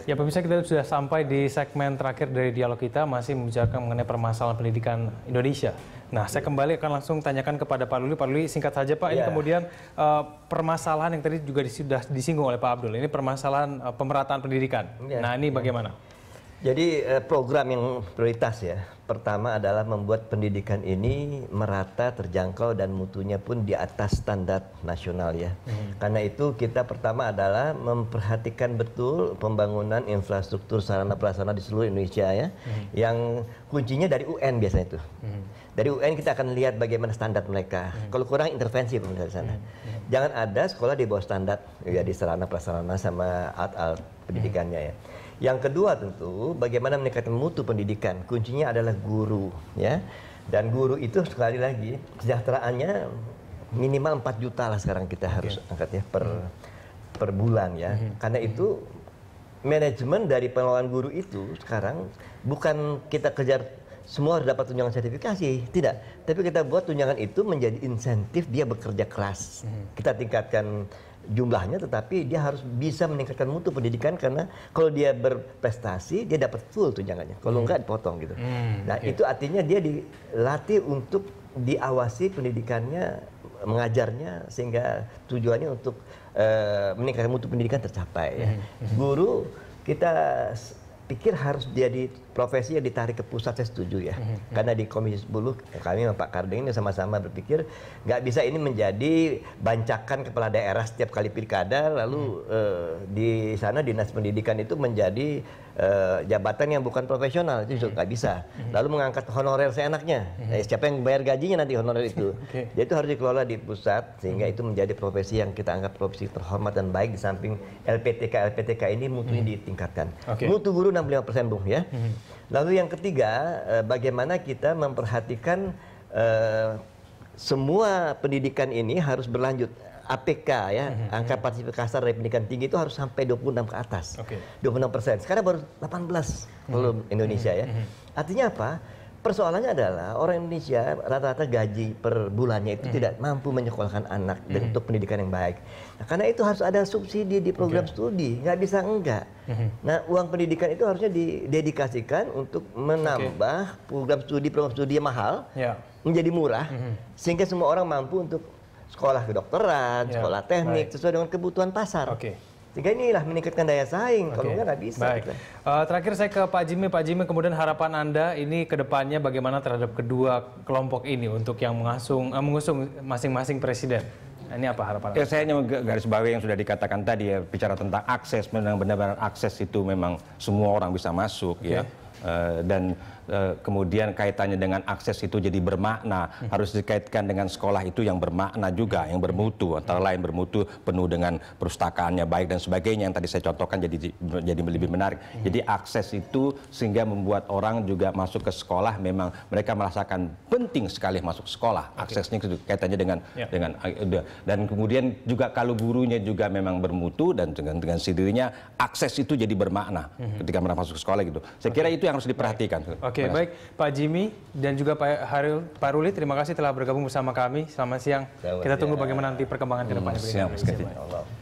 Ya pemirsa, kita sudah sampai di segmen terakhir dari dialog kita, masih membicarakan mengenai permasalahan pendidikan Indonesia. Nah, saya kembali akan langsung tanyakan kepada Pak Luli. Pak Luli, singkat saja Pak, ini kemudian permasalahan yang tadi juga sudah disinggung oleh Pak Abdul, ini permasalahan pemerataan pendidikan. Nah, ini bagaimana? Jadi program yang prioritas ya, pertama adalah membuat pendidikan ini merata, terjangkau, dan mutunya pun di atas standar nasional ya. Karena itu kita pertama adalah memperhatikan betul pembangunan infrastruktur sarana prasarana di seluruh Indonesia ya, yang kuncinya dari UN biasanya itu. Dari UN kita akan lihat bagaimana standar mereka. Kalau kurang intervensi pemerintah di sana. Jangan ada sekolah di bawah standar ya, di sarana prasarana sama alat-alat pendidikannya ya. Yang kedua tentu bagaimana meningkatkan mutu pendidikan. Kuncinya adalah guru ya. Dan guru itu sekali lagi kesejahteraannya minimal 4 juta lah sekarang kita harus angkat ya per bulan ya. Karena itu manajemen dari pengelolaan guru itu sekarang bukan kita kejar semua harus dapat tunjangan sertifikasi, tidak. Tapi kita buat tunjangan itu menjadi insentif dia bekerja keras. Kita tingkatkan jumlahnya, tetapi dia harus bisa meningkatkan mutu pendidikan, karena kalau dia berprestasi dia dapat full tunjangannya, kalau enggak dipotong gitu. Nah itu artinya dia dilatih untuk diawasi pendidikannya, mengajarnya, sehingga tujuannya untuk meningkatkan mutu pendidikan tercapai ya. Guru kita pikir harus jadi profesi yang ditarik ke pusat, saya setuju ya. Karena di Komisi 10 kami sama Pak Karding ini sama-sama berpikir nggak bisa ini menjadi bancakan kepala daerah setiap kali pilkada, lalu di sana dinas pendidikan itu menjadi jabatan yang bukan profesional, itu nggak bisa. Lalu mengangkat honorer seenaknya, siapa yang bayar gajinya nanti honorer itu. Jadi itu harus dikelola di pusat, sehingga itu menjadi profesi yang kita anggap profesi terhormat dan baik, di samping LPTK ini mutunya ditingkatkan. Mutu guru 65% Bung ya. Lalu yang ketiga, bagaimana kita memperhatikan semua pendidikan ini harus berlanjut. APK ya, angka partisipasi kasar dari pendidikan tinggi itu harus sampai 26 ke atas. 26%. Sekarang baru 18 belum Indonesia ya. Artinya apa? Persoalannya adalah orang Indonesia rata-rata gaji per bulannya itu tidak mampu menyekolahkan anak untuk pendidikan yang baik. Nah, karena itu harus ada subsidi di program studi, nggak bisa enggak. Nah, uang pendidikan itu harusnya didedikasikan untuk menambah program studi yang mahal menjadi murah, sehingga semua orang mampu untuk sekolah kedokteran, sekolah teknik sesuai dengan kebutuhan pasar. Sehingga inilah meningkatkan daya saing, kalau nggak bisa. Baik. Terakhir saya ke Pak Jimmy. Pak Jimmy, kemudian harapan Anda ini ke depannya bagaimana terhadap kedua kelompok ini untuk yang mengusung masing-masing presiden? Ini apa harapan Anda? Ya, saya hanya garis bawahi yang sudah dikatakan tadi ya, bicara tentang akses, benar-benar akses itu memang semua orang bisa masuk ya. Dan kemudian kaitannya dengan akses itu jadi bermakna, harus dikaitkan dengan sekolah itu yang bermakna juga, yang bermutu, antara lain bermutu, penuh dengan perpustakaannya baik dan sebagainya, yang tadi saya contohkan jadi lebih menarik. Jadi akses itu sehingga membuat orang juga masuk ke sekolah, memang mereka merasakan penting sekali masuk sekolah. Aksesnya kaitannya dengan dan kemudian juga kalau gurunya juga memang bermutu dan dengan sendirinya akses itu jadi bermakna ketika mereka masuk ke sekolah gitu. Saya kira itu yang harus diperhatikan. Oke, baik Pak Jimmy dan juga Pak Ruli, terima kasih telah bergabung bersama kami. Selamat siang. Kita tunggu bagaimana nanti perkembangan ke depannya.